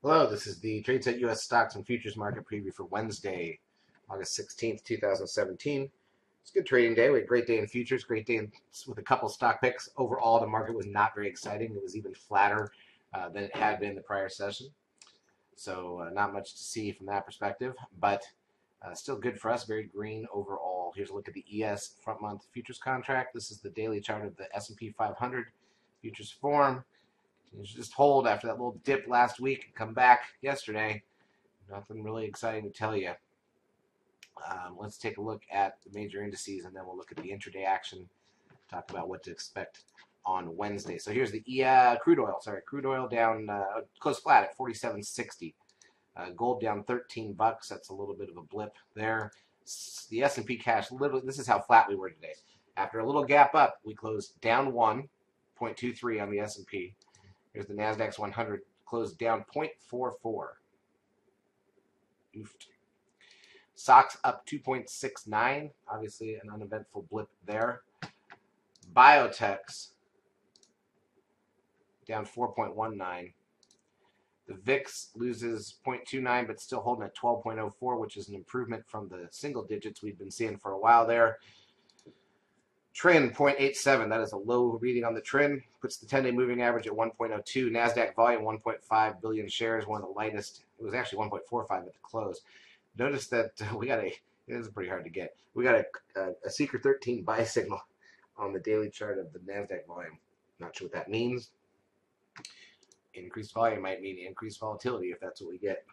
Hello, this is the Tradesight U.S. Stocks and Futures Market Preview for Wednesday, August 16th, 2017. It's a good trading day. We had a great day in futures, great day with a couple stock picks. Overall, the market was not very exciting. It was even flatter than it had been the prior session. So not much to see from that perspective, but still good for us. Very green overall. Here's a look at the ES front month futures contract. This is the daily chart of the S&P 500 futures form. You just hold after that little dip last week and come back yesterday. Nothing really exciting to tell you. Let's take a look at the major indices, and then we'll look at the intraday action, talk about what to expect on Wednesday. So here's the crude oil. Crude oil down close flat at 47.60. Gold down 13 bucks. That's a little bit of a blip there. The S&P cash, literally, this is how flat we were today. After a little gap up, we closed down 1.23 on the S&P. Here's the Nasdaq's 100, closed down 0.44. Oofed. SOX up 2.69. Obviously an uneventful blip there. Biotechs down 4.19. The VIX loses 0.29, but still holding at 12.04, which is an improvement from the single digits we've been seeing for a while there. Trend 0.87, that is a low reading on the trend, puts the 10-day moving average at 1.02. Nasdaq volume 1.5 billion shares, one of the lightest. It was actually 1.45 at the close. Notice that it is pretty hard to get. We got a secret 13 buy signal on the daily chart of the Nasdaq volume. Not sure what that means. Increased volume might mean increased volatility if that's what we get.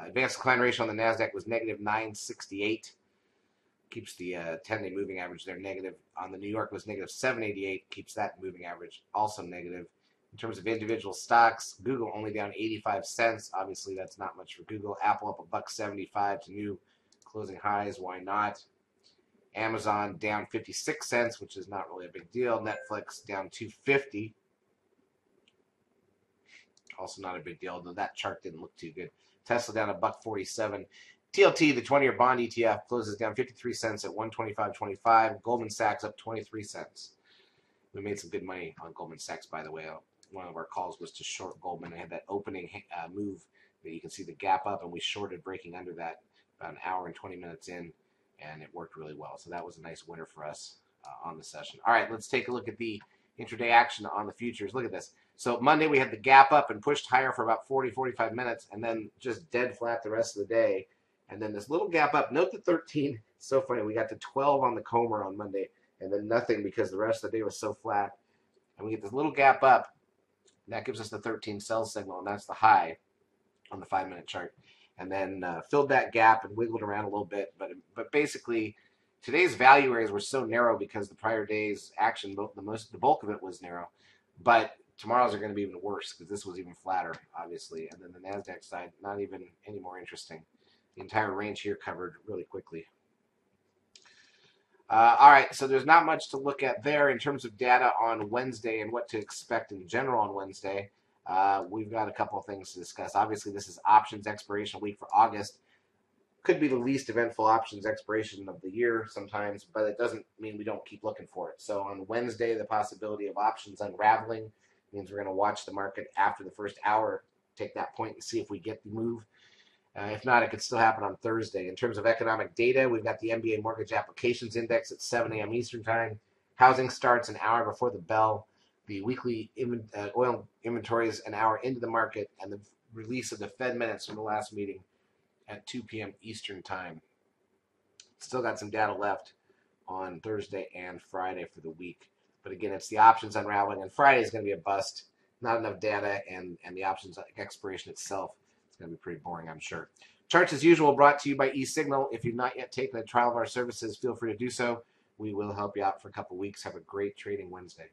Advanced decline ratio on the Nasdaq was negative 968. Keeps the 10-day moving average there negative. On the New York was negative 788. Keeps that moving average also negative. In terms of individual stocks, Google only down 85 cents. Obviously, that's not much for Google. Apple up $1.75 to new closing highs. Why not? Amazon down 56 cents, which is not really a big deal. Netflix down 250. Also not a big deal, though that chart didn't look too good. Tesla down $1.47. TLT, the 20-year bond ETF, closes down 53 cents at 125.25. Goldman Sachs up 23 cents. We made some good money on Goldman Sachs, by the way. One of our calls was to short Goldman. They had that opening move that you can see the gap up, and we shorted breaking under that about an hour and 20 minutes in, and it worked really well. So that was a nice winner for us on the session. All right, let's take a look at the intraday action on the futures. Look at this. So Monday we had the gap up and pushed higher for about 40-45 minutes, and then just dead flat the rest of the day. And then this little gap up. Note the 13. It's so funny. We got to 12 on the Comer on Monday, and then nothing because the rest of the day was so flat. And we get this little gap up. And that gives us the 13 sell signal, and that's the high on the 5-minute chart. And then filled that gap and wiggled around a little bit. But basically, today's value areas were so narrow because the prior day's action, the bulk of it was narrow. But tomorrow's are going to be even worse because this was even flatter, obviously. And then the Nasdaq side, not even any more interesting. The entire range here covered really quickly. All right, so there's not much to look at there in terms of data on Wednesday and what to expect in general on Wednesday. We've got a couple of things to discuss. Obviously, this is options expiration week for August. Could be the least eventful options expiration of the year sometimes, but it doesn't mean we don't keep looking for it. So on Wednesday, the possibility of options unraveling means we're going to watch the market after the first hour, take that point and see if we get the move. If not, it could still happen on Thursday. In terms of economic data, we've got the MBA Mortgage Applications Index at 7 a.m. Eastern Time. Housing starts an hour before the bell. The weekly oil inventories an hour into the market, and the release of the Fed minutes from the last meeting at 2 p.m. Eastern Time. Still got some data left on Thursday and Friday for the week. But again, it's the options unraveling, and Friday is going to be a bust. Not enough data, and the options expiration itself. It's going to be pretty boring, I'm sure. Charts, as usual, brought to you by eSignal. If you've not yet taken a trial of our services, feel free to do so. We will help you out for a couple weeks. Have a great trading Wednesday.